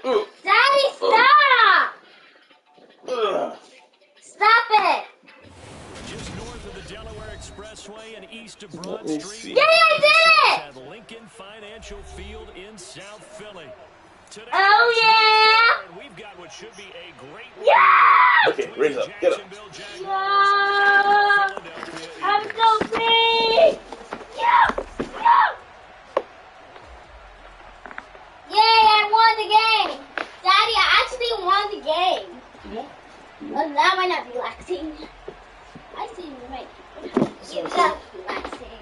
Daddy, stop! Stop it! Just north of the Delaware Expressway and east of Broad Street. Yeah, I did it! At Lincoln Financial Field in South Philly. Today, oh yeah! We've got what should be a great yeah! Okay, raise up. Get up. Yeah! I'm so big! Yeah! Yeah! Yay, I won the game! Daddy, I actually won the game. Well, that might not be relaxing. I see you right. That's relaxing.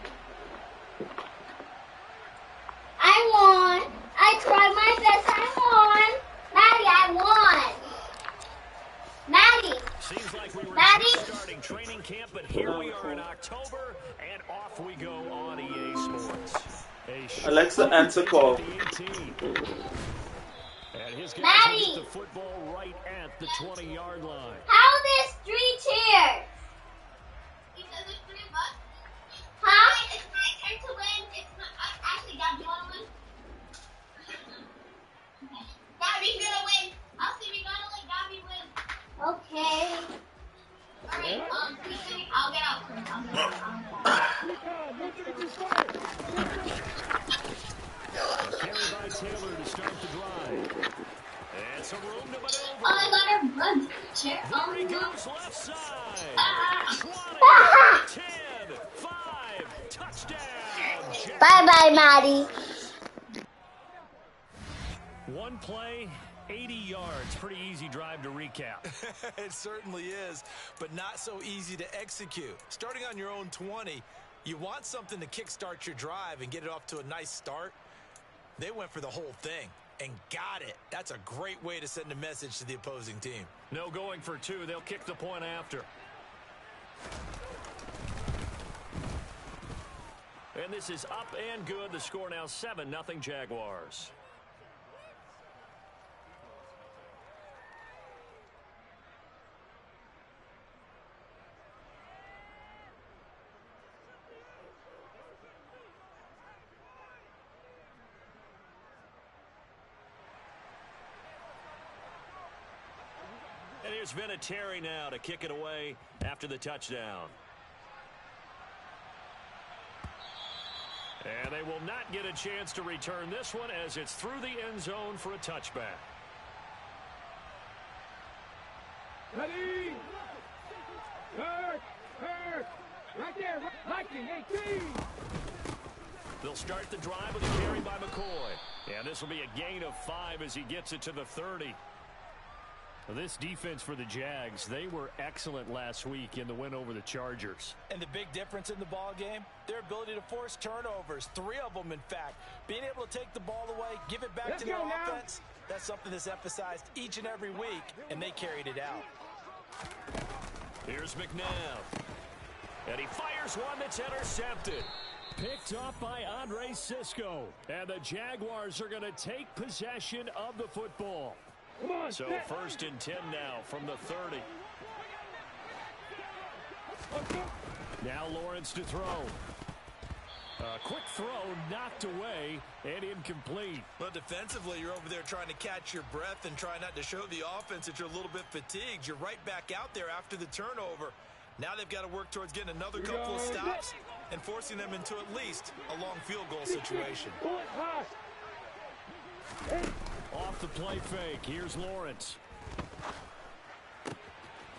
I won. I tried my best. I won. Maddie, I won. Maddie. Seems like we were Maddie. starting training camp, but here we are in October, and off we go on EA Sports. Alexa, answer call. And his guys Maddie. get the football right at the 20-yard line. How there's 3 chairs? Because there's 3 of us. Huh? It's my turn to win. It's not, actually, Dad, do you want to win? Okay. Gabby's gonna win. I'll see me gonna let Gabby win. Okay. Alright, I'll get out first. Carry by Taylor to start the drive. And some room to maneuver. Oh, I got her blood chair. There he goes left side. 20, 10, 5, touchdown. Bye-bye, Maddie. One play, 80 yards. Pretty easy drive to recap. It certainly is, but not so easy to execute. Starting on your own 20, you want something to kickstart your drive and get it off to a nice start. They went for the whole thing and got it. That's a great way to send a message to the opposing team. No going for 2. They'll kick the point after. And this is up and good. The score now 7-0 Jaguars. And here's Vinatieri now to kick it away after the touchdown. And they will not get a chance to return this one as it's through the end zone for a touchback. Ready? Right there, Viking 18. They'll start the drive with a carry by McCoy. And this will be a gain of 5 as he gets it to the 30. Well, this defense for the Jags, they were excellent last week in the win over the Chargers. And the big difference in the ball game, their ability to force turnovers, 3 of them in fact. Being able to take the ball away, give it back to their offense, that's something that's emphasized each and every week, and they carried it out. Here's McNabb. And he fires one that's intercepted. Picked off by Andre Sisco. And the Jaguars are going to take possession of the football. So 1st and 10 now from the 30. Now Lawrence to throw. A quick throw knocked away and incomplete. Well, defensively, you're over there trying to catch your breath and try not to show the offense that you're a little bit fatigued. You're right back out there after the turnover. Now they've got to work towards getting another couple of stops and forcing them into at least a long field goal situation. Off the play fake, here's Lawrence.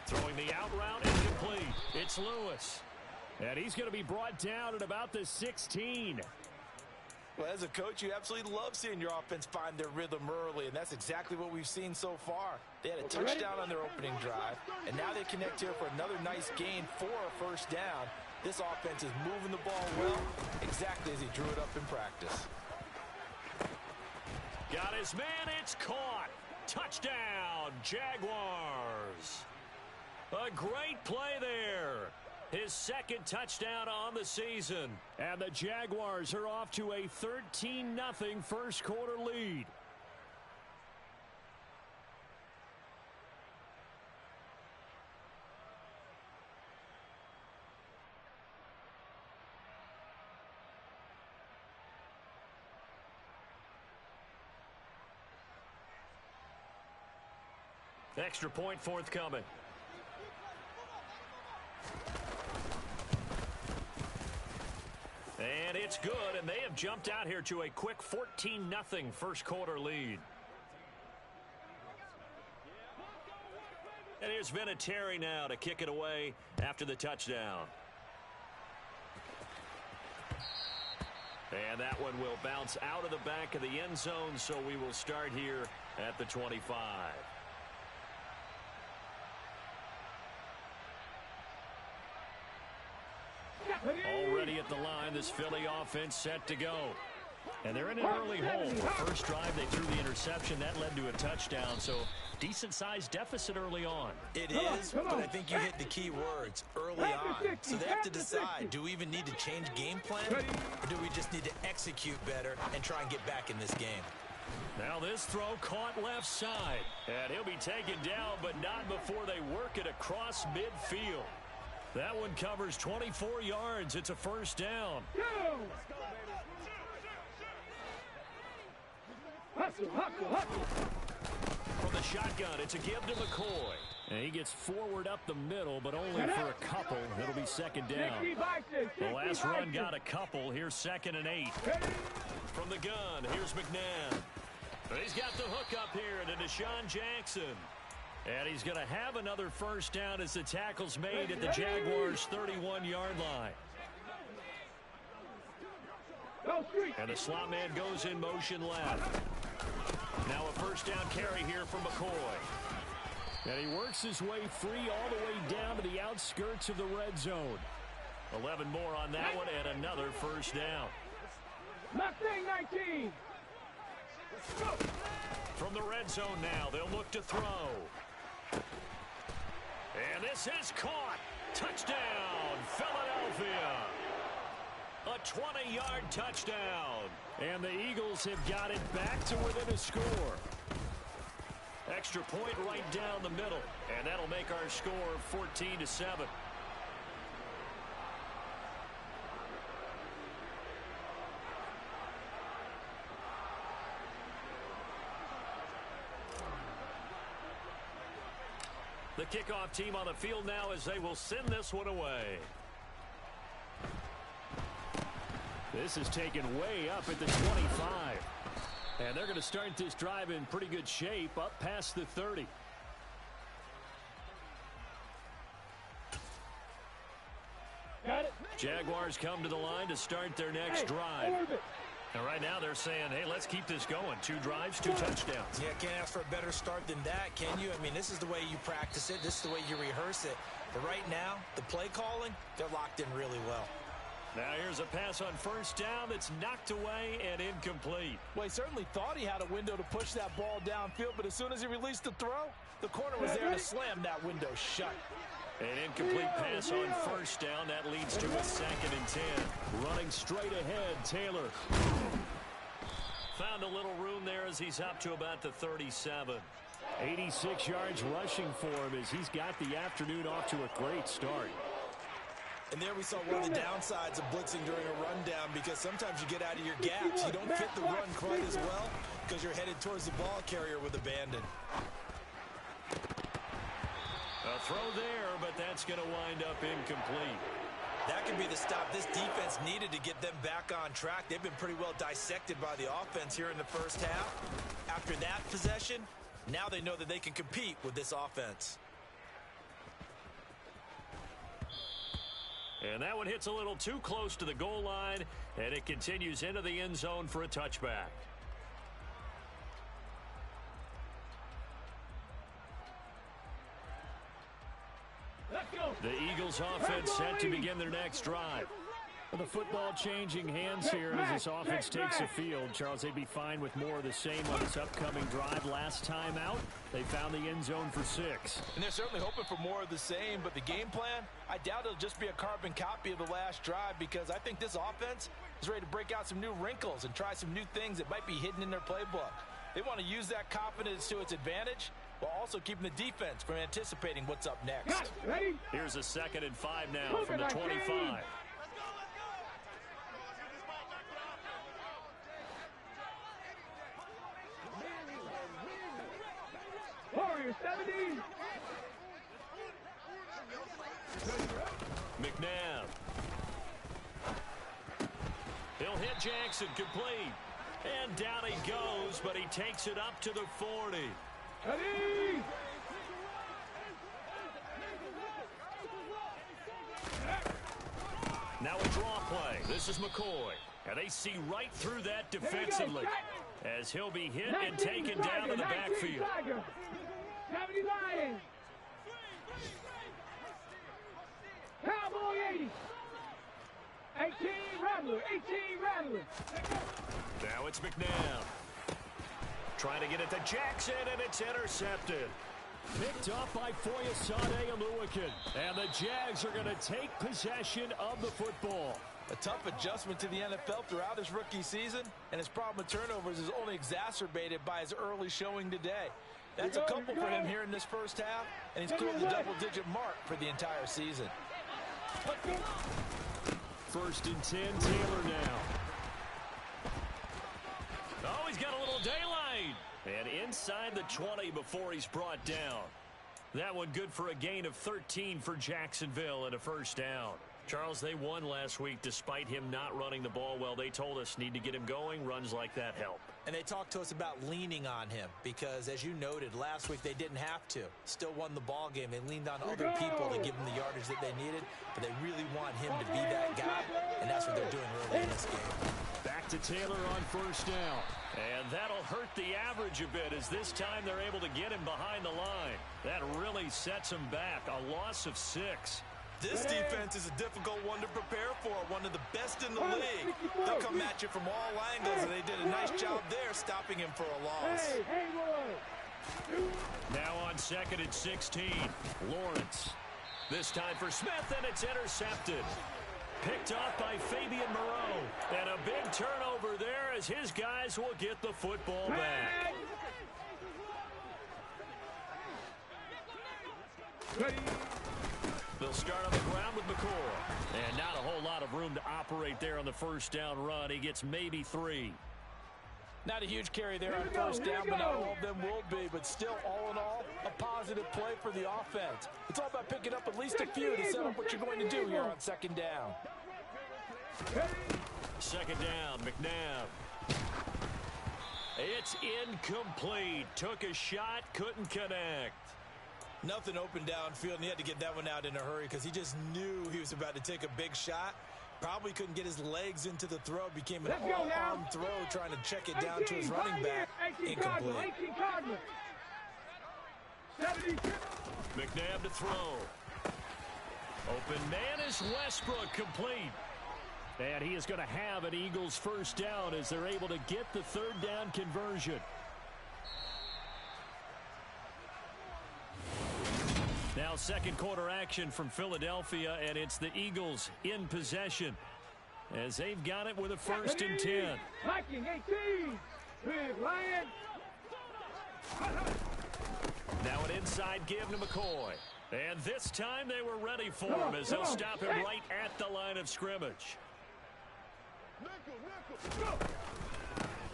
Throwing the out route, incomplete. It's Lewis. And he's going to be brought down at about the 16. Well, as a coach, you absolutely love seeing your offense find their rhythm early, and that's exactly what we've seen so far. They had a touchdown on their opening drive, and now they connect here for another nice gain for a 1st down. This offense is moving the ball well, exactly as he drew it up in practice. Got his man, it's caught. Touchdown, Jaguars. A great play there. His 2nd touchdown on the season. And the Jaguars are off to a 13-0 first quarter lead. Extra point forthcoming. And it's good, and they have jumped out here to a quick 14-0 first quarter lead. And here's Vinatieri now to kick it away after the touchdown. And that one will bounce out of the back of the end zone, so we will start here at the 25. Already at the line, this Philly offense set to go. And they're in an early hole. First drive, they threw the interception. That led to a touchdown, so decent-sized deficit early on. It is, but I think you hit the key words, early on. So they have to decide, do we even need to change game plan, or do we just need to execute better and try and get back in this game? Now this throw caught left side. And he'll be taken down, but not before they work it across midfield. That one covers 24 yards. It's a first down. From the shotgun, it's a give to McCoy. And he gets forward up the middle, but only for a couple. It'll be second down. The last run got a couple. Here's 2nd and 8. From the gun, here's McNabb. He's got the hook up here to Deshaun Jackson. And he's going to have another first down as the tackle's made at the Jaguars' 31-yard line. And the slot man goes in motion left. Now a first down carry here for McCoy. And he works his way free all the way down to the outskirts of the red zone. 11 more on that one and another first down. Mustang 19. From the red zone now, they'll look to throw. And this is caught. Touchdown, Philadelphia. A 20-yard touchdown. And the Eagles have got it back to within a score. Extra point right down the middle. And that'll make our score 14-7. The kickoff team on the field now as they will send this one away. This is taken way up at the 25. And they're going to start this drive in pretty good shape up past the 30. Got it. Jaguars come to the line to start their next drive. And right now they're saying, hey, let's keep this going. 2 drives, 2 touchdowns. Yeah, can't ask for a better start than that, can you? I mean, this is the way you practice it. This is the way you rehearse it. But right now, the play calling, they're locked in really well. Now here's a pass on first down that's knocked away and incomplete. Well, he certainly thought he had a window to push that ball downfield, but as soon as he released the throw, the corner was there to slam that window shut. An incomplete pass on first down. That leads to a 2nd and 10. Running straight ahead, Taylor. Found a little room there as he's up to about the 37. 86 yards rushing for him as he's got the afternoon off to a great start. And there we saw one of the downsides of blitzing during a rundown, because sometimes you get out of your gaps. You don't fit the run quite as well because you're headed towards the ball carrier with abandon. A throw there, but that's going to wind up incomplete. That could be the stop this defense needed to get them back on track. They've been pretty well dissected by the offense here in the first half. After that possession, now they know that they can compete with this offense. And that one hits a little too close to the goal line, and it continues into the end zone for a touchback. The Eagles offense set to begin their next drive. Well, the football changing hands here as this offense takes the field. Charles, they'd be fine with more of the same on this upcoming drive. Last time out, they found the end zone for 6. And they're certainly hoping for more of the same, but the game plan, I doubt it'll just be a carbon copy of the last drive, because I think this offense is ready to break out some new wrinkles and try some new things that might be hidden in their playbook. They want to use that confidence to its advantage while also keeping the defense from anticipating what's up next. Ready? Here's a 2nd and 5 now from the 25. Warriors 70. McNabb. He'll hit Jackson, complete. And down he goes, but he takes it up to the 40. Ready. Now a draw play. This is McCoy. And they see right through that defensively as he'll be hit and taken down to the backfield. 70 Lions. Cowboy 80. 18 Rattler. 18 Rattler. Now it's McNabb. Trying to get it to Jackson, and it's intercepted. Picked up by Foyesade Aluakin. And the Jags are going to take possession of the football. A tough adjustment to the NFL throughout his rookie season, and his problem with turnovers is only exacerbated by his early showing today. That's a couple for him here in this first half, and he's cleared the double-digit mark for the entire season. First and 10, Taylor now. Oh, he's got a little daylight. And inside the 20 before he's brought down. That one good for a gain of 13 for Jacksonville and a first down. Charles, they won last week despite him not running the ball well. They told us need to get him going. Runs like that help. And they talked to us about leaning on him because, as you noted, last week they didn't have to. Still won the ball game. They leaned on other people to give them the yardage that they needed, but they really want him to be that guy, and that's what they're doing early in this game. Back to Taylor on first down. And that'll hurt the average a bit as this time they're able to get him behind the line. That really sets him back. A loss of 6. This defense is a difficult one to prepare for, one of the best in the league. They'll come at you from all angles, and they did a nice job there stopping him for a loss. Now on second and 16, Lawrence. This time for Smith, and it's intercepted. Picked off by Fabian Moreau. And a big turnover there as his guys will get the football back. They'll start on the ground with McCoy. And not a whole lot of room to operate there on the first down run. He gets maybe 3. Not a huge carry there on first down, but not all of them will be. But still, all in all, a positive play for the offense. It's all about picking up at least a few to set up what you're going to do here on second down. Second down, McNabb. It's incomplete. Took a shot, couldn't connect. Nothing open downfield, and he had to get that one out in a hurry because he just knew he was about to take a big shot. Probably couldn't get his legs into the throw. Became an all-arm throw trying to check it down to his running back. Incomplete. McNabb to throw. Open man is Westbrook, complete. And he is going to have an Eagles first down as they're able to get the third down conversion. Now second quarter action from Philadelphia, and it's the Eagles in possession as they've got it with a first and 10. Viking 18. Big Lion. Now an inside give to McCoy. And this time they were ready for him as they'll stop him right at the line of scrimmage.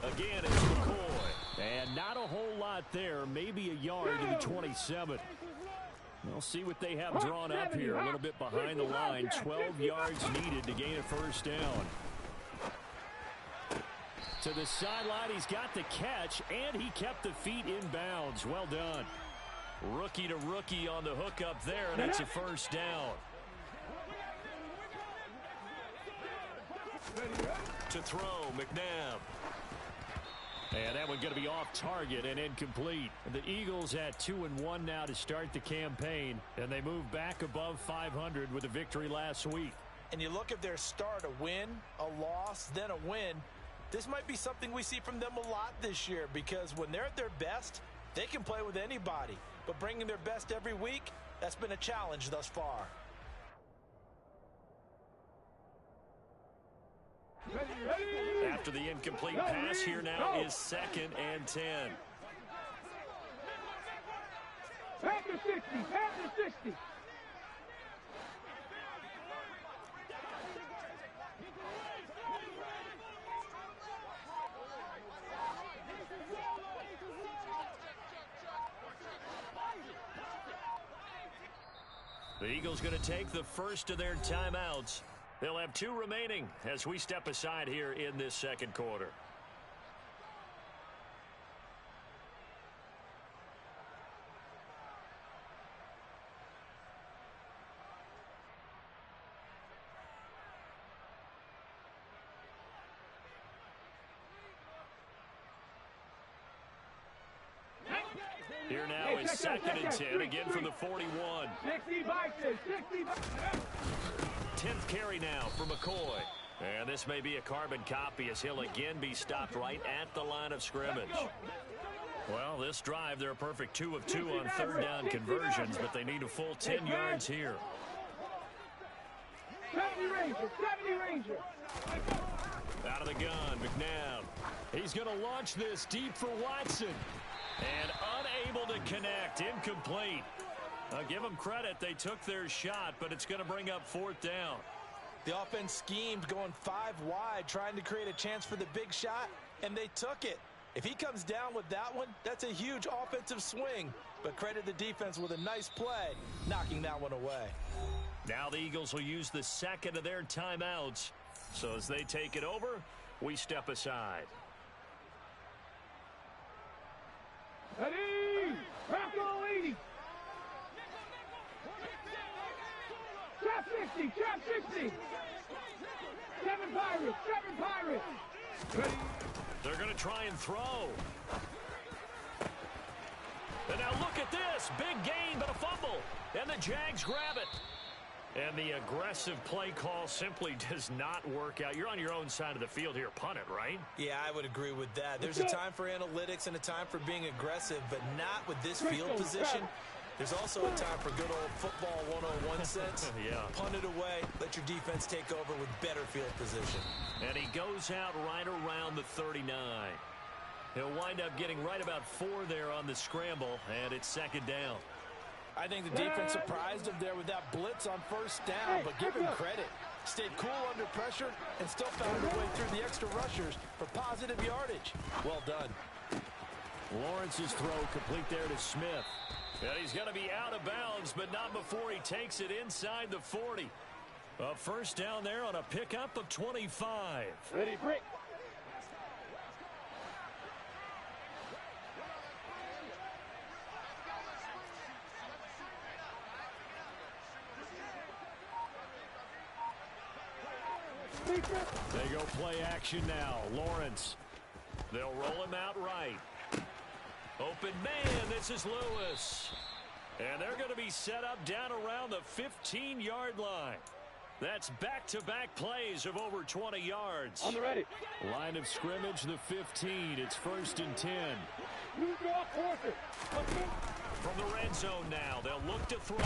Again, it's McCoy. And not a whole lot there. Maybe a yard to the 27. We'll see what they have drawn up here. A little bit behind the line. 12 yards needed to gain a first down. To the sideline, he's got the catch, and he kept the feet in bounds. Well done. Rookie to rookie on the hook up there, and it's a first down. To throw, McNabb. And that one going to be off target and incomplete. The Eagles at 2-1 now to start the campaign, and they move back above 500 with a victory last week. And you look at their start, a win, a loss, then a win. This might be something we see from them a lot this year because when they're at their best, they can play with anybody. But bringing their best every week, that's been a challenge thus far. After the incomplete pass, here now is second and 10. Back to 60. Back to 60. The Eagles going to take the first of their timeouts. They'll have 2 remaining as we step aside here in this second quarter. Here now is 2nd and 10, again from the 41. 60 boxes, 60 boxes. 10th carry now for McCoy. And this may be a carbon copy as he'll again be stopped right at the line of scrimmage. Well, this drive, they're a perfect 2 of 2 on 3rd down conversions, but they need a full 10 yards here. 70 Ranger. Out of the gun, McNabb. He's going to launch this deep for Watson. And unable to connect, incomplete. I'll give them credit, they took their shot, but it's going to bring up 4th down. The offense schemed going 5 wide, trying to create a chance for the big shot, and they took it. If he comes down with that one, that's a huge offensive swing. But credit the defense with a nice play, knocking that one away. Now the Eagles will use the 2nd of their timeouts. So as they take it over, we step aside. Ready! Rocco 80! Trap 60! 7 Pirates! Ready? They're going to try and throw. And now look at this. Big gain, but a fumble. And the Jags grab it. And the aggressive play call simply does not work out. You're on your own side of the field here. Punt it, right? Yeah, I would agree with that. There's a time for analytics and a time for being aggressive, but not with this field position. There's also a time for good old football 101 sense. Yeah. Punt it away. Let your defense take over with better field position. And he goes out right around the 39. He'll wind up getting right about 4 there on the scramble, and it's 2nd down. I think the defense surprised him there with that blitz on 1st down, but give him credit. Stayed cool under pressure and still found a way through the extra rushers for positive yardage. Well done. Lawrence's throw complete there to Smith. And he's going to be out of bounds, but not before he takes it inside the 40. A 1st down there on a pickup of 25. Ready, break. They go play action now. Lawrence. They'll roll him out right. Open man, this is Lewis. And they're going to be set up down around the 15-yard line. That's back-to-back plays of over 20 yards. On the ready. Line of scrimmage, the 15. It's 1st and 10. From the red zone now, they'll look to throw.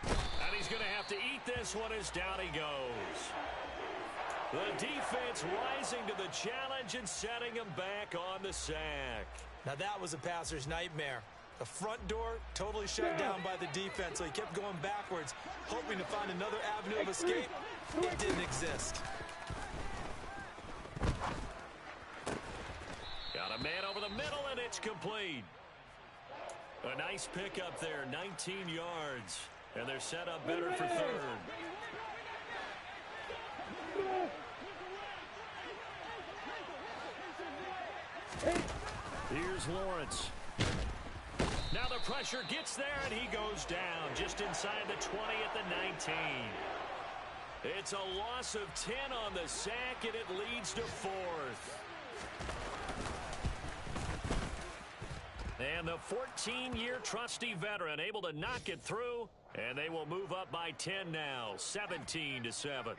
And he's going to have to eat this one as down he goes. The defense rising to the challenge and setting him back on the sack. Now that was a passer's nightmare. The front door totally shut down by the defense, so he kept going backwards, hoping to find another avenue of escape. It didn't exist. Got a man over the middle, and it's complete. A nice pickup there, 19 yards. And they're set up better for 3rd. Here's Lawrence. Now the pressure gets there, and he goes down just inside the 20 at the 19. It's a loss of 10 on the sack, and it leads to 4th. And the 14-year trusty veteran able to knock it through, and they will move up by 10 now, 17-7.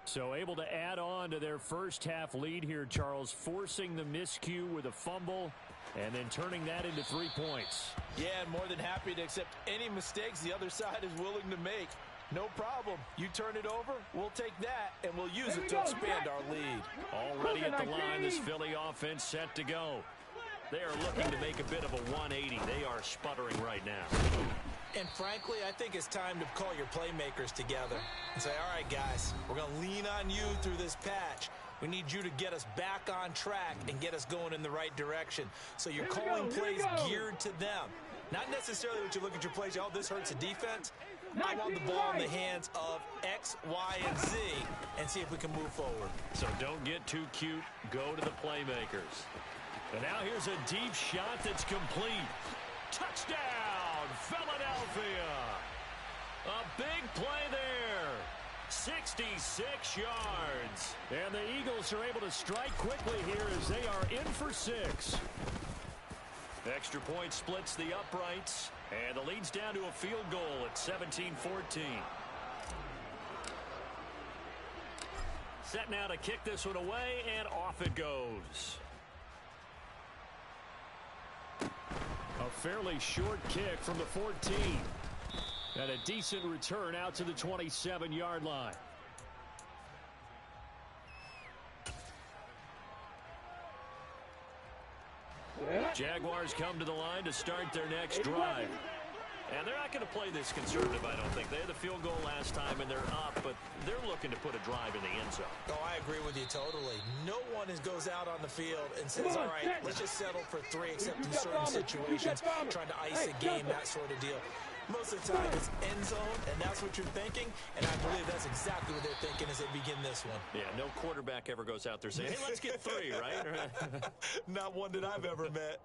So able to add on to their first half lead here, Charles, forcing the miscue with a fumble and then turning that into 3 points. Yeah, and more than happy to accept any mistakes the other side is willing to make. No problem. You turn it over, we'll take that, and we'll use it to expand our lead. Already at the line, this Philly offense set to go. They are looking to make a bit of a 180. They are sputtering right now. And frankly, I think it's time to call your playmakers together and say, all right, guys, we're going to lean on you through this patch. We need you to get us back on track and get us going in the right direction. So you're calling plays geared to them. Not necessarily what you look at your plays, oh, this hurts the defense. I want the ball in the hands of X, Y, and Z and see if we can move forward. So don't get too cute. Go to the playmakers. And now here's a deep shot that's complete. Touchdown, Philadelphia. A big play there. 66 yards. And the Eagles are able to strike quickly here as they are in for 6. Extra point splits the uprights, and the lead's down to a field goal at 17-14. Set now to kick this one away, and off it goes. A fairly short kick from the 14. And a decent return out to the 27-yard line. Jaguars come to the line to start their next drive. And they're not going to play this conservative, I don't think. They had the field goal last time, and they're up, but they're looking to put a drive in the end zone. Oh, I agree with you totally. No one goes out on the field and says, all right, let's just settle for 3, except in certain situations, trying to ice a game, that sort of deal. Most of the time, it's end zone, and that's what you're thinking, and I believe that's exactly what they're thinking as they begin this one. Yeah, no quarterback ever goes out there saying, hey, let's get 3, right? Not one that I've ever met.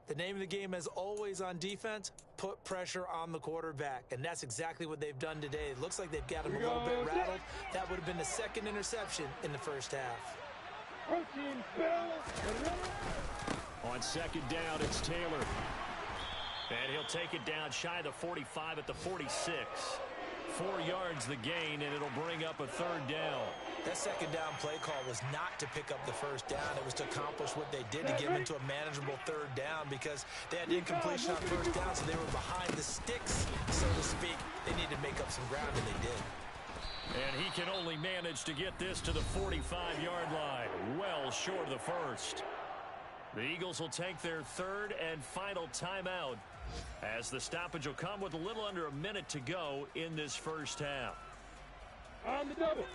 The name of the game, as always on defense, put pressure on the quarterback, and that's exactly what they've done today. It looks like they've got him a little bit rattled. That would have been the second interception in the first half. On second down, it's Taylor. And he'll take it down shy of the 45 at the 46. 4 yards the gain, and it'll bring up a third down. That second down play call was not to pick up the first down. It was to accomplish what they did, to get them into a manageable third down, because they had incompletion on first down, so they were behind the sticks, so to speak. They needed to make up some ground, and they did. And he can only manage to get this to the 45-yard line, well short of the first. The Eagles will take their third and final timeout, as the stoppage will come with a little under a minute to go in this first half. On the double.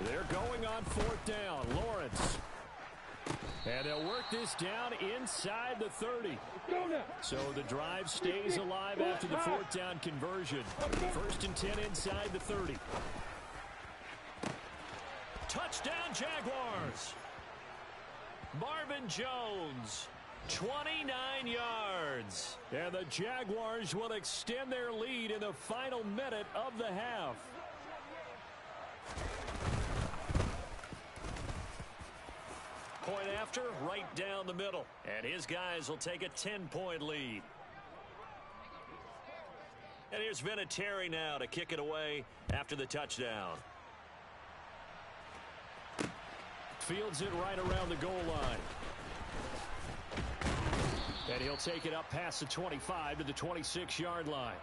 They're going on fourth down. Lawrence. And they'll work this down inside the 30. So the drive stays alive after the fourth down conversion. First and 10 inside the 30. Touchdown, Jaguars. Marvin Jones, 29 yards. And the Jaguars will extend their lead in the final minute of the half. Point after, right down the middle. And his guys will take a 10-point lead. And here's Vinatieri now to kick it away after the touchdown. Fields it right around the goal line. And he'll take it up past the 25 to the 26-yard line.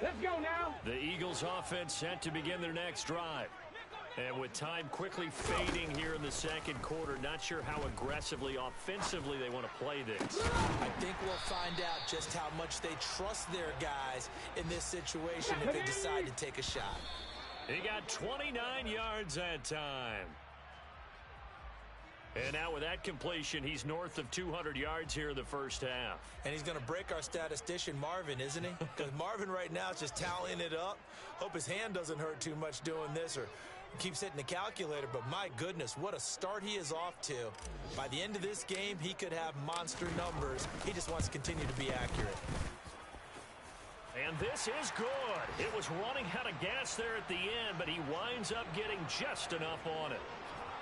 Let's go now. The Eagles offense set to begin their next drive. And with time quickly fading here in the second quarter, not sure how aggressively, offensively they want to play this. I think we'll find out just how much they trust their guys in this situation if they decide to take a shot. He got 29 yards that time. And now with that completion, he's north of 200 yards here in the first half. And he's going to break our statistician, Marvin, isn't he? Because Marvin right now is just tallying it up. Hope his hand doesn't hurt too much doing this, or keeps hitting the calculator. But my goodness, what a start he is off to. By the end of this game, he could have monster numbers. He just wants to continue to be accurate. And this is good. It was running out of gas there at the end, but he winds up getting just enough on it.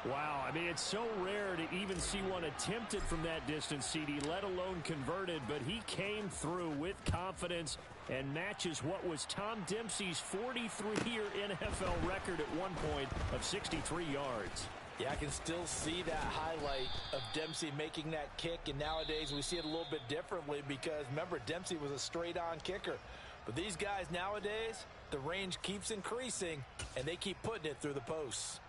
Wow, I mean, it's so rare to even see one attempted from that distance, CD, let alone converted, but he came through with confidence and matches what was Tom Dempsey's 43-year NFL record at one point of 63 yards. Yeah, I can still see that highlight of Dempsey making that kick, and nowadays we see it a little bit differently because, remember, Dempsey was a straight-on kicker. But these guys nowadays, the range keeps increasing, and they keep putting it through the posts.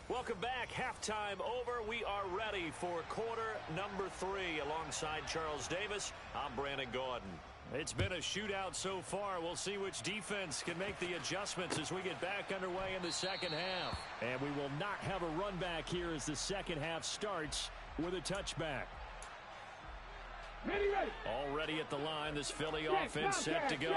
Welcome back. Halftime over. We are ready for quarter number 3. Alongside Charles Davis, I'm Brandon Gaudin. It's been a shootout so far. We'll see which defense can make the adjustments as we get back underway in the second half. And we will not have a run back here as the second half starts with a touchback. Already at the line, this Philly offense set to go.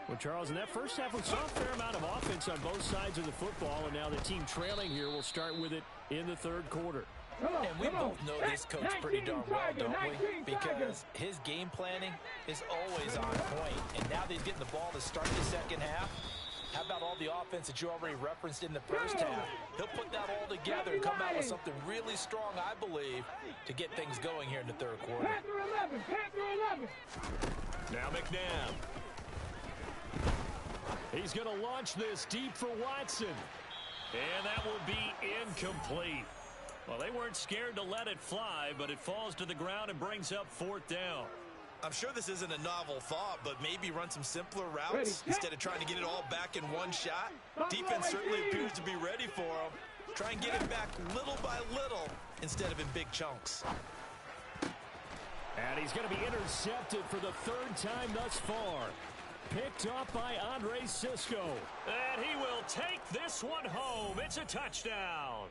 Well, Charles, in that first half, we saw a fair amount of offense on both sides of the football, and now the team trailing here will start with it in the third quarter. And we both know this coach pretty darn well, don't we? Because his game planning is always on point. And now that he's getting the ball to start the second half, how about all the offense that you already referenced in the first half? He'll put that all together and come out with something really strong, I believe, to get things going here in the third quarter. Now McNabb. He's going to launch this deep for Watson. And that will be incomplete. Well, they weren't scared to let it fly, but it falls to the ground and brings up fourth down. I'm sure this isn't a novel thought, but maybe run some simpler routes instead of trying to get it all back in one shot. Defense certainly appears to be ready for him. Try and get it back little by little instead of in big chunks. And he's going to be intercepted for the third time thus far. Picked up by Andre Cisco. And he will take this one home. It's a touchdown.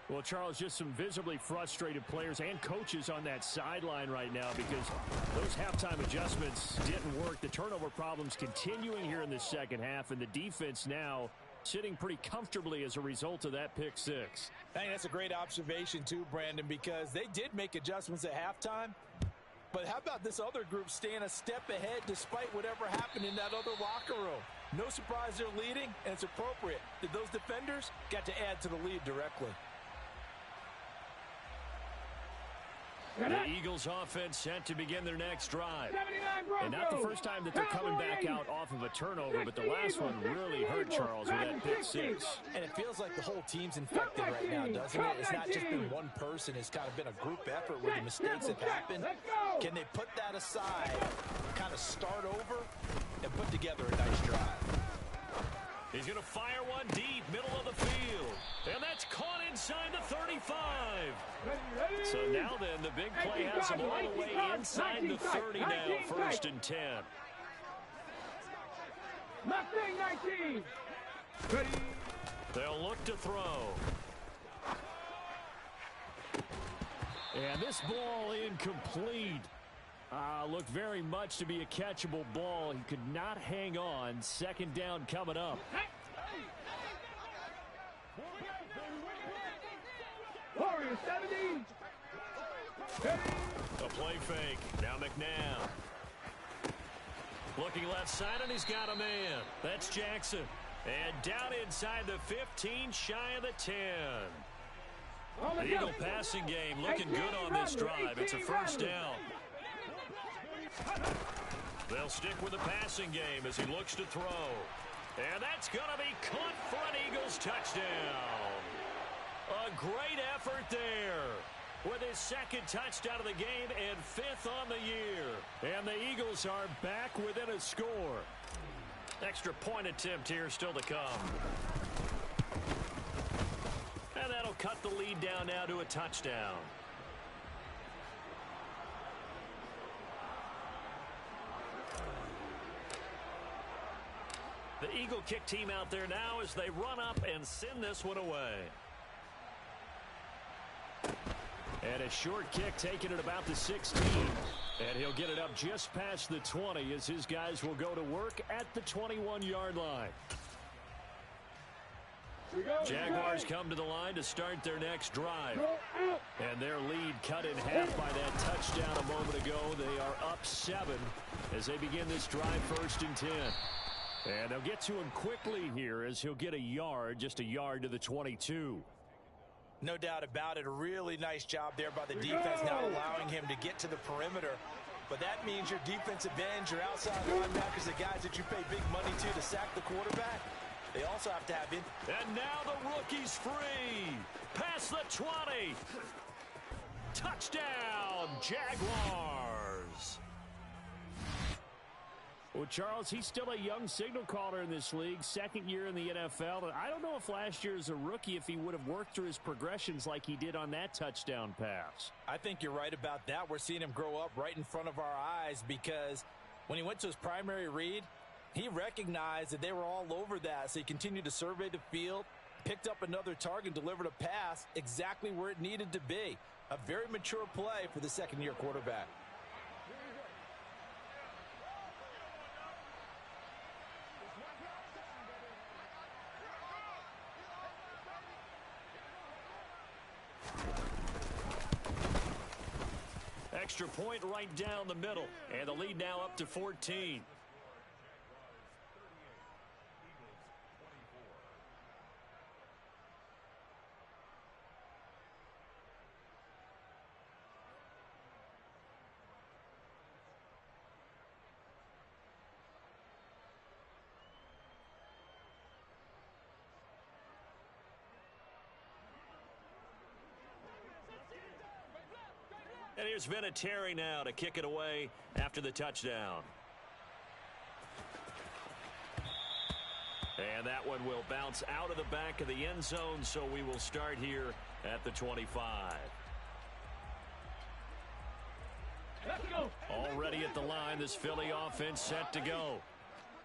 Well, Charles, just some visibly frustrated players and coaches on that sideline right now because those halftime adjustments didn't work. The turnover problems continuing here in the second half, and the defense now sitting pretty comfortably as a result of that pick six. I think that's a great observation too, Brandon, because they did make adjustments at halftime. But how about this other group staying a step ahead despite whatever happened in that other locker room? No surprise they're leading, and it's appropriate that those defenders got to add to the lead directly. The Eagles offense set to begin their next drive. And not the first time that they're coming back out off of a turnover, but the last one really hurt Charles with that pick six. And it feels like the whole team's infected right now, doesn't it? It's not just been one person. It's kind of been a group effort where the mistakes have happened. Can they put that aside, kind of start over, and put together a nice drive? He's going to fire one deep, middle of the field. And that's caught inside the 35. So now then, the big play has him all the way inside the 30 now, 1st and 10. Mustang 19. They'll look to throw. And this ball incomplete. Looked very much to be a catchable ball. He could not hang on. Second down coming up. Warriors 70. A play fake. Now McNabb. Looking left side, and he's got a man. That's Jackson. And down inside the 15, shy of the 10. The Eagle passing game looking good on this drive. It's a first down. They'll stick with the passing game as he looks to throw. And that's going to be caught for an Eagles touchdown. A great effort there with his second touchdown of the game and 5th on the year. And the Eagles are back within a score. Extra point attempt here still to come. And that'll cut the lead down now to a touchdown. The Eagle kick team out there now as they run up and send this one away. And a short kick taken at about the 16. And he'll get it up just past the 20 as his guys will go to work at the 21-yard line. Jaguars come to the line to start their next drive. And their lead cut in half by that touchdown a moment ago. They are up 7 as they begin this drive 1st and 10. And they'll get to him quickly here as he'll get a yard, just a yard to the 22. No doubt about it. A really nice job there by the defense, not allowing him to get to the perimeter. But that means your defensive ends, your outside linebackers, the guys that you pay big money to sack the quarterback, they also have to have in. And now the rookie's free. Past the 20. Touchdown, Jaguars. Well, Charles, he's still a young signal caller in this league, second year in the NFL. I don't know if last year as a rookie, if he would have worked through his progressions like he did on that touchdown pass. I think you're right about that. We're seeing him grow up right in front of our eyes because When he went to his primary read, he recognized that they were all over that, so he continued to survey the field, picked up another target, and delivered a pass exactly where it needed to be. A very mature play for the second-year quarterback. Extra point right down the middle, and the lead now up to 14. And here's Vinatieri now to kick it away after the touchdown. And that one will bounce out of the back of the end zone, so we will start here at the 25. Let's go. Already at the line, this Philly offense set to go.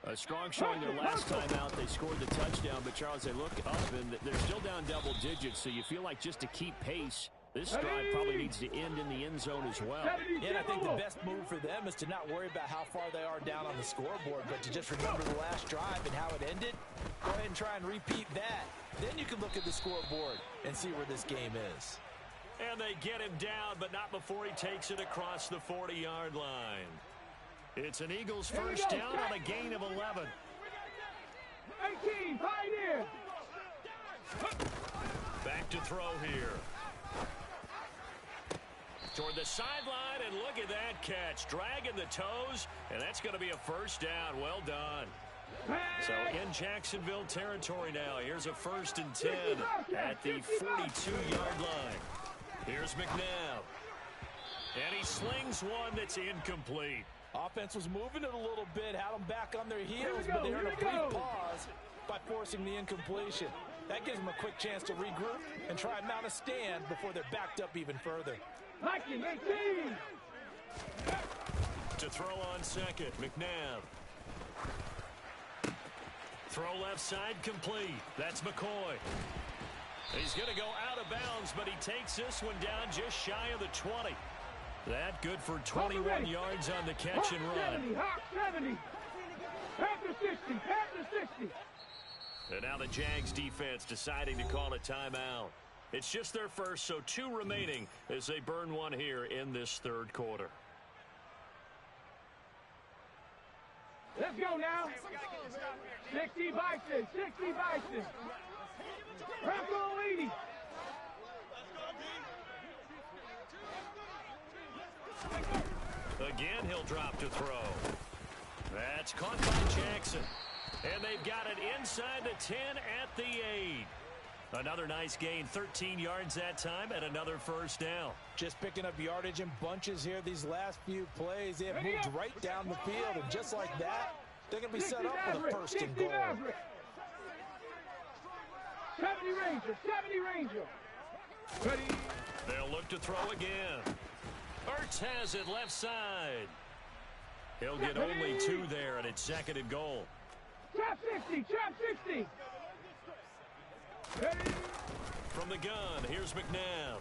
A strong showing their last time out. They scored the touchdown, but Charles, they look up and they're still down double digits, so you feel like just to keep pace, this drive probably needs to end in the end zone as well. Yeah, and I think the best move for them is to not worry about how far they are down on the scoreboard, but to just remember the last drive and how it ended. Go ahead and try and repeat that. Then you can look at the scoreboard and see where this game is. And they get him down, but not before he takes it across the 40-yard line. It's an Eagles first down on a gain of 11. 18, Pioneer. Back to throw here. Toward the sideline, and look at that catch. Dragging the toes, and that's going to be a first down. Well done. So in Jacksonville territory now. Here's a 1st and 10 at the 42-yard line. Here's McNabb. And he slings one that's incomplete. Offense was moving it a little bit, had them back on their heels, but they earned a brief pause by forcing the incompletion. That gives them a quick chance to regroup and try and mount a stand before they're backed up even further. 18. To throw on second, McNabb. Throw left side complete. That's McCoy. He's going to go out of bounds, but he takes this one down just shy of the 20. That good for 21 yards on the catch and run. 70. After 60. After 60. And now the Jags defense deciding to call a timeout. It's just their first, so 2 remaining as they burn one here in this third quarter. Let's go now. 60 Bison. 60 Bison. Rambo 80. Again, he'll drop to throw. That's caught by Jackson. And they've got it inside the 10 at the 8. Another nice gain, 13 yards that time, and another first down. Just picking up yardage in bunches here these last few plays. They have moved right down the field, and just like that, they're going to be set up for the 1st and goal. 70 Ranger. 70 Ranger. Ready. They'll look to throw again. Ertz has it left side. He'll get only 2 there, and it's 2nd and goal. Trap 60. Trap 60. Ready. From the gun, here's McNabb.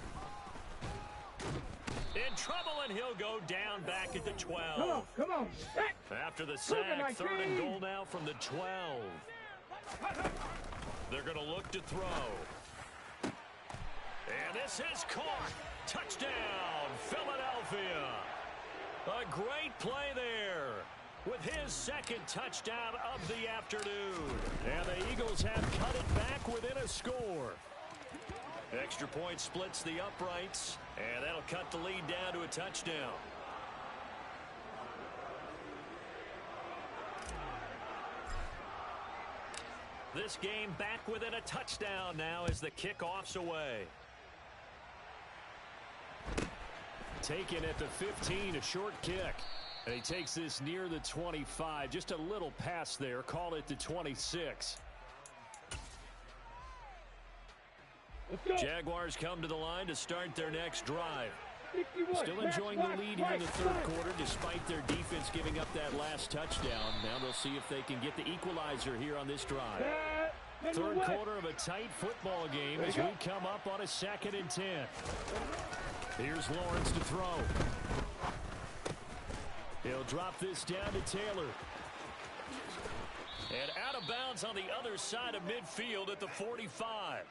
In trouble, and he'll go down back at the 12. Come on. After the sack, 3rd and goal now from the 12. They're going to look to throw. And this is caught. Touchdown, Philadelphia. A great play there with his 2nd touchdown of the afternoon. And the Eagles have cut it back within a score. Extra point splits the uprights, and that'll cut the lead down to a touchdown. This game back within a touchdown now as the kickoff's away. Taken at the 15, a short kick. And he takes this near the 25. Just a little pass there. Call it the 26. Jaguars come to the line to start their next drive. Still enjoying the lead here in the third quarter despite their defense giving up that last touchdown. Now they'll see if they can get the equalizer here on this drive. Third quarter of a tight football game as we come up on a 2nd and 10. Here's Lawrence to throw. He'll drop this down to Taylor. And out of bounds on the other side of midfield at the 45.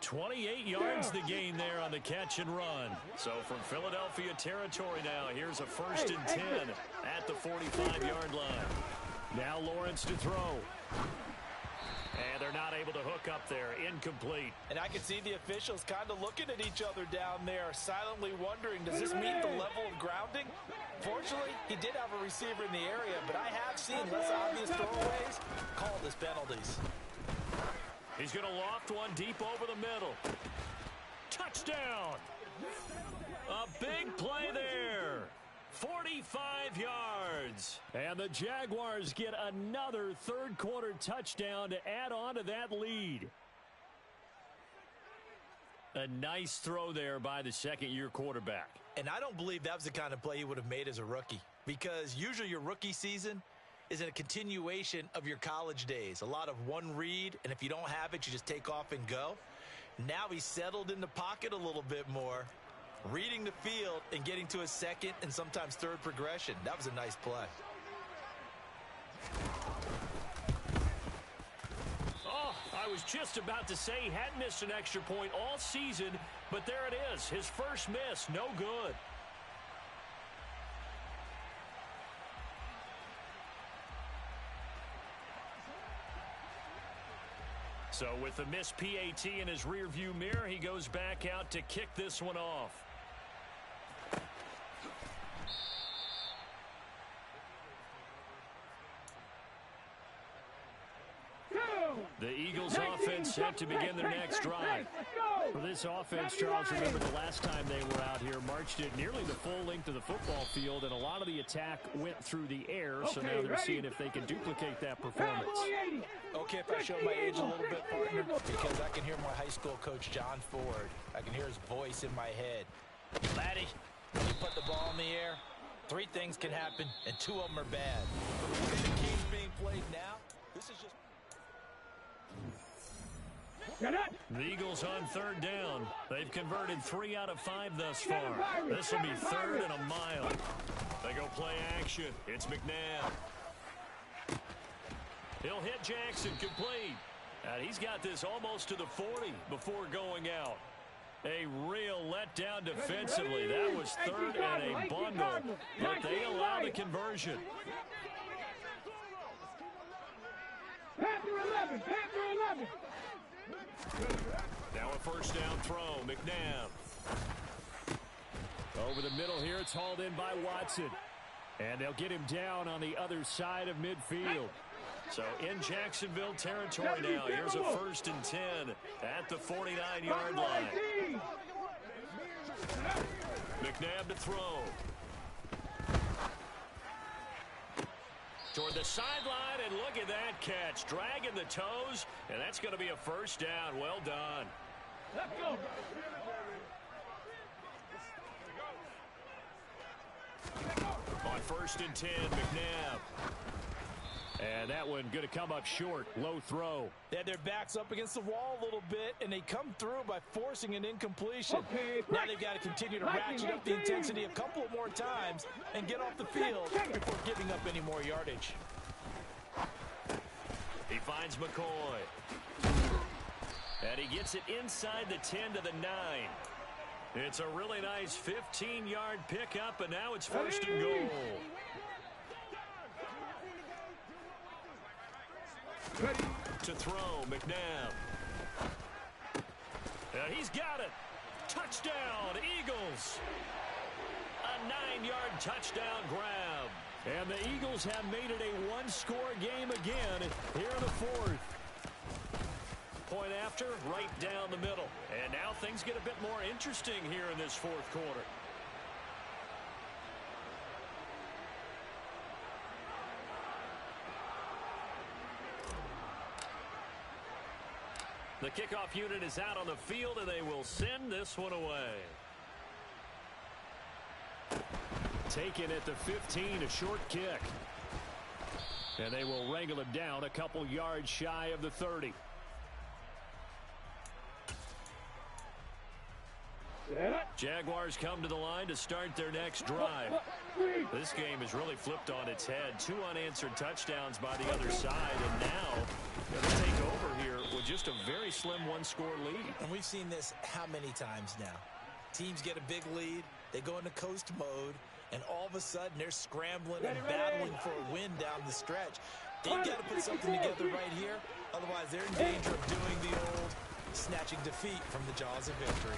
28 yards the gain there on the catch and run. So from Philadelphia territory now, here's a 1st and 10 at the 45-yard line. Now Lawrence to throw. And they're not able to hook up there. Incomplete. And I can see the officials kind of looking at each other down there, silently wondering, does this meet the level of grounding? Fortunately, he did have a receiver in the area, but I have seen less obvious throwaways called as penalties. He's going to loft one deep over the middle. Touchdown! A big play there. 45 yards. And the Jaguars get another third quarter touchdown to add on to that lead. A nice throw there by the second-year quarterback. And I don't believe that was the kind of play he would have made as a rookie, because usually your rookie season is a continuation of your college days. A lot of one read, and if you don't have it, you just take off and go. Now he's settled in the pocket a little bit more, reading the field and getting to a second and sometimes third progression. That was a nice play. Oh, I was just about to say he hadn't missed an extra point all season, but there it is. His first miss, no good. So with the missed PAT in his rearview mirror, he goes back out to kick this one off. The Eagles offense set to begin their next drive. For this offense, Charles, remember the last time they were out here, marched it nearly the full length of the football field, and a lot of the attack went through the air, so now they're seeing if they can duplicate that performance. Okay, if I show my age a little bit, partner, because I can hear my high school coach, John Ford. I can hear his voice in my head. Laddie, when you put the ball in the air, 3 things can happen, and 2 of them are bad. The game's being played now. This is just... The Eagles on third down. They've converted 3 out of 5 thus far. This will be 3rd and a mile. They go play action. It's McNabb. He'll hit Jackson complete. And he's got this almost to the 40 before going out. A real letdown defensively. That was 3rd and a bundle. But they allow the conversion. Panther 11, Panther 11. Now a first down throw. McNabb. Over the middle here. It's hauled in by Watson. And they'll get him down on the other side of midfield. So in Jacksonville territory now. Here's a 1st and 10 at the 49-yard line. McNabb to throw. Toward the sideline, and look at that catch. Dragging the toes, and that's going to be a first down. Well done. Let's go. On 1st and 10, McNabb. And that one going to come up short. Low throw. They had their backs up against the wall a little bit, and they come through by forcing an incompletion. Okay, now they've got to continue to ratchet up the intensity a couple more times and get off the field before giving up any more yardage. He finds McCoy. And he gets it inside the 10 to the 9. It's a really nice 15-yard pickup, and now it's 1st and goal. To throw, McNabb. And he's got it. Touchdown, Eagles. A 9-yard touchdown grab. And the Eagles have made it a one-score game again here in the 4th. Point after, right down the middle. And now things get a bit more interesting here in this 4th quarter. The kickoff unit is out on the field, and they will send this one away. Taken at the 15, a short kick. And they will wrangle him down a couple yards shy of the 30. Jaguars come to the line to start their next drive. This game has really flipped on its head. 2 unanswered touchdowns by the other side, and now they take over here with just a very slim one-score lead. And we've seen this how many times now? Teams get a big lead, they go into coast mode, and all of a sudden they're scrambling and battling for a win down the stretch. They've got to put something together right here, otherwise they're in danger of doing the old snatching defeat from the jaws of victory.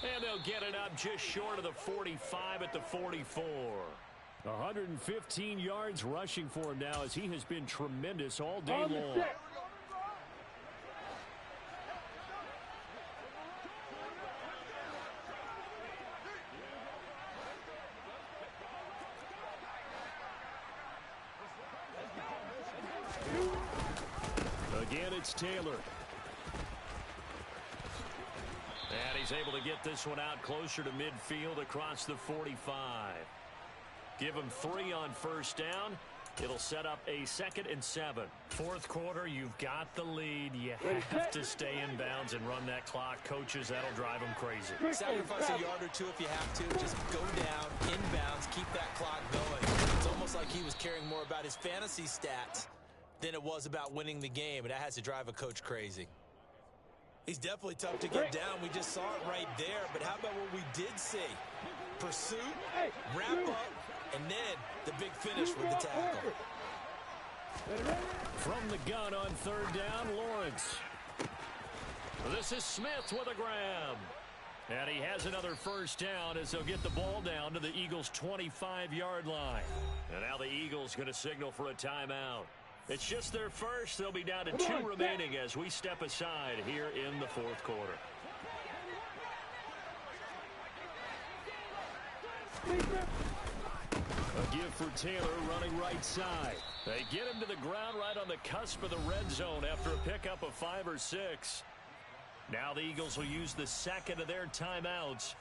And they'll get it up just short of the 45 at the 44. 115 yards rushing for him now as he has been tremendous all day long. Again, it's Taylor. And he's able to get this one out closer to midfield across the 45. Give him 3 on first down. It'll set up a 2nd and 7. Fourth quarter, you've got the lead. You have to stay in bounds and run that clock. Coaches, that'll drive them crazy. Sacrifice a yard or 2 if you have to. Just go down, in bounds, keep that clock going. It's almost like he was caring more about his fantasy stats than it was about winning the game, and that has to drive a coach crazy. He's definitely tough to get down. We just saw it right there. But how about what we did see? Pursuit, wrap up, and then the big finish with the tackle. From the gun on 3rd down, Lawrence. This is Smith with a grab. And he has another first down as they'll get the ball down to the Eagles' 25-yard line. And now the Eagles going to signal for a timeout. It's just their first. They'll be down to 2 remaining as we step aside here in the 4th quarter. A give for Taylor running right side. They get him to the ground right on the cusp of the red zone after a pickup of 5 or 6. Now the Eagles will use the 2nd of their timeouts.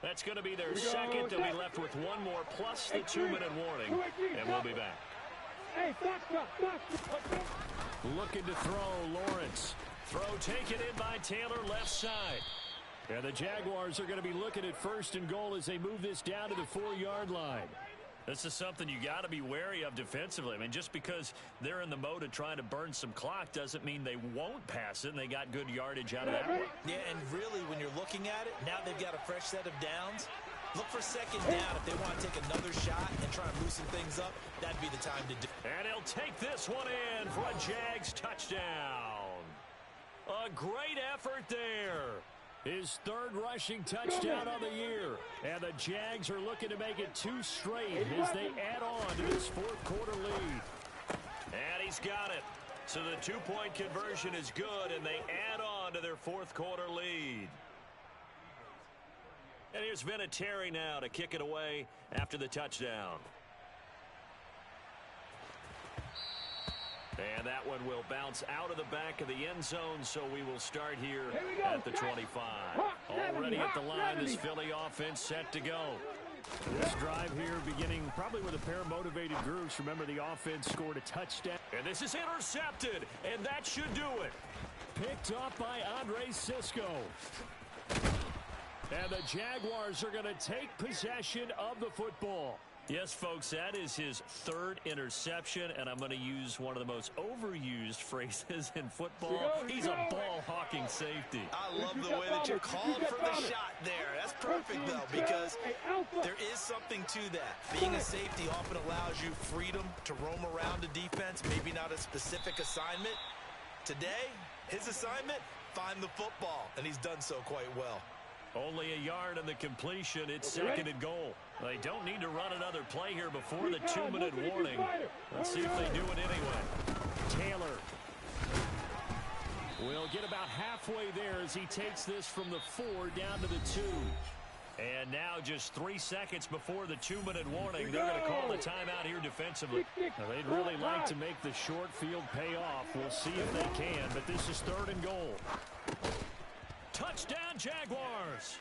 That's going to be their 2nd. They'll be left with 1 more plus the 2-minute warning. And we'll be back. Looking to throw, Lawrence. Throw taken in by Taylor, left side. And the Jaguars are going to be looking at 1st and goal as they move this down to the 4-yard line. This is something you got to be wary of defensively. I mean, just because they're in the mode of trying to burn some clock doesn't mean they won't pass it, and they got good yardage out of that one. Yeah, and really, when you're looking at it, now they've got a fresh set of downs. Look for 2nd down. If they want to take another shot and try and loosen things up, that'd be the time to do it. And he'll take this one in for a Jags touchdown. A great effort there. His 3rd rushing touchdown on the year. And the Jags are looking to make it 2 straight as they add on to this 4th quarter lead. And he's got it. So the 2-point conversion is good, and they add on to their 4th quarter lead. And here's Vinatieri now to kick it away after the touchdown. And that one will bounce out of the back of the end zone, so we will start here at the 25. Already at the line, this Philly offense set to go. This drive here beginning probably with a pair of motivated groups. Remember, the offense scored a touchdown. And this is intercepted, and that should do it. Picked up by Andre Cisco. And the Jaguars are going to take possession of the football. Yes, folks, that is his 3rd interception, and I'm going to use one of the most overused phrases in football. He's a ball-hawking safety. I love the way that you called for the shot there. That's perfect, though, because there is something to that. Being a safety often allows you freedom to roam around the defense, maybe not a specific assignment. Today, his assignment, find the football, and he's done so quite well. Only a yard on the completion. It's 2nd and goal. They don't need to run another play here before the 2-minute warning. Let's see if they do it anyway. Taylor will get about halfway there as he takes this from the 4 down to the 2. And now just 3 seconds before the 2-minute warning, they're going to call the timeout here defensively. Now, they'd really like to make the short field pay off. We'll see if they can, but this is 3rd and goal. Touchdown, Jaguars.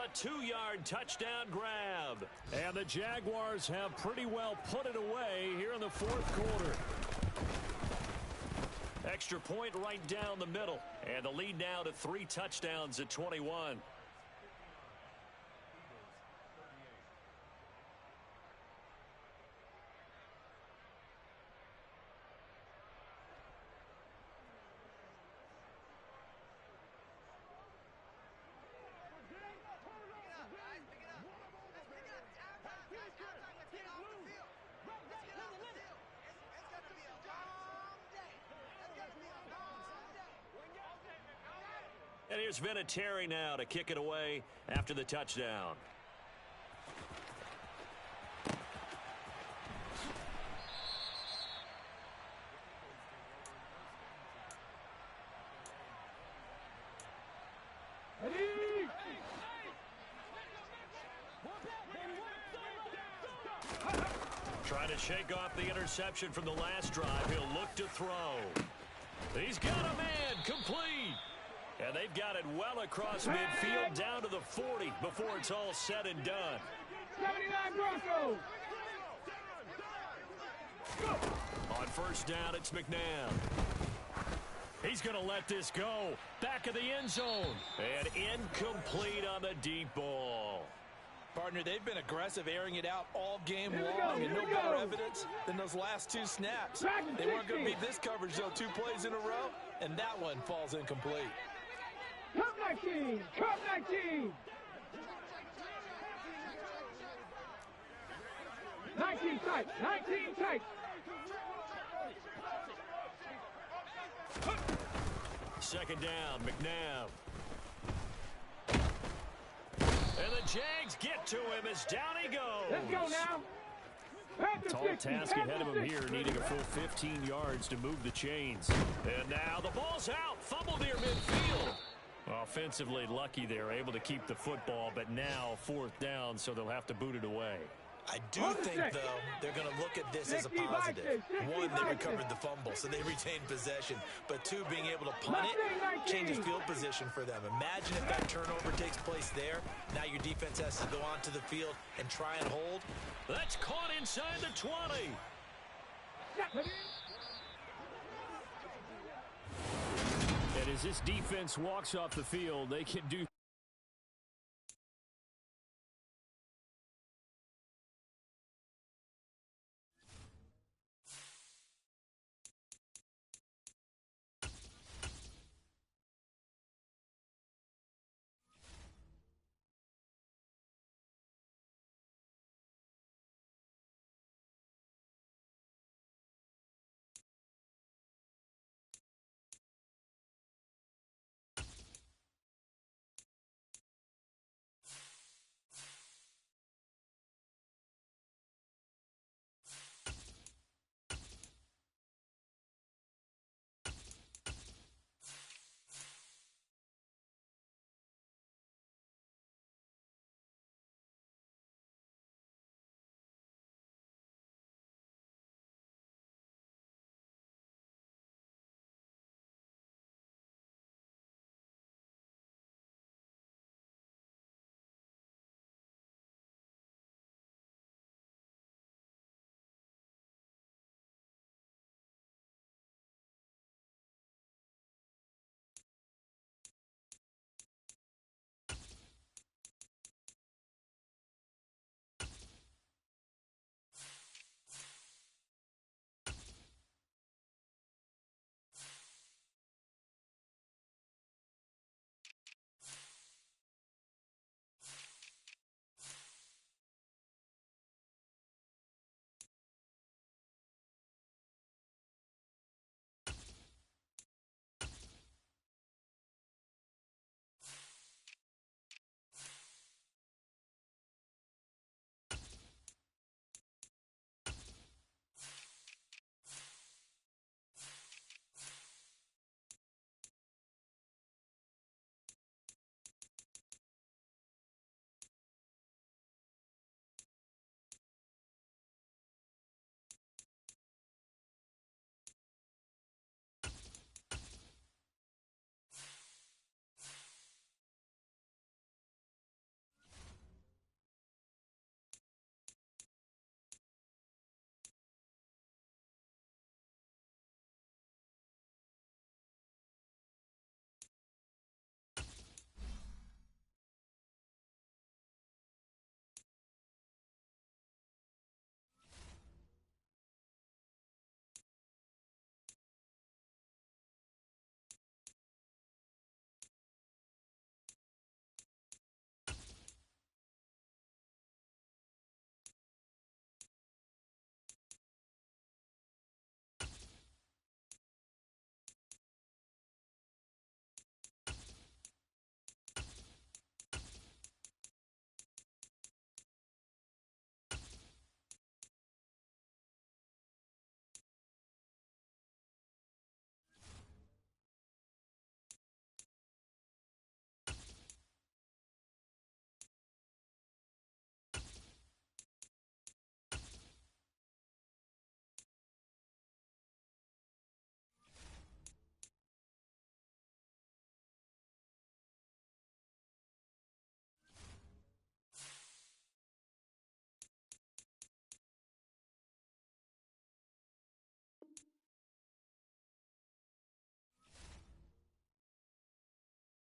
A 2-yard touchdown grab. And the Jaguars have pretty well put it away here in the fourth quarter. Extra point right down the middle. And the lead now to 3 touchdowns at 21. And here's Vinatieri now to kick it away after the touchdown. Trying to shake off the interception from the last drive. He'll look to throw. He's got a man complete. And they've got it well across midfield down to the 40 before it's all said and done. 79 Broncos. On first down, it's McNabb. He's going to let this go. Back of the end zone. And incomplete on the deep ball. Partner, they've been aggressive, airing it out all game long, and no better evidence than those last 2 snaps. They weren't going to beat this coverage, though, 2 plays in a row, and that one falls incomplete. Cup 19! Cup 19! 19 tight! 19 tight! Second down, McNabb. And the Jags get to him as down he goes. Let's go now. Tall task ahead of him here, needing a full 15 yards to move the chains. And now the ball's out. Fumble near midfield. Offensively lucky they're able to keep the football, but now fourth down, so they'll have to boot it away. I do think, though, they're going to look at this as a positive. 1, they recovered the fumble, so they retained possession. But 2, being able to punt it changes field position for them. Imagine if that turnover takes place there. Now your defense has to go onto the field and try and hold. That's caught inside the 20. And as this defense walks off the field, they can do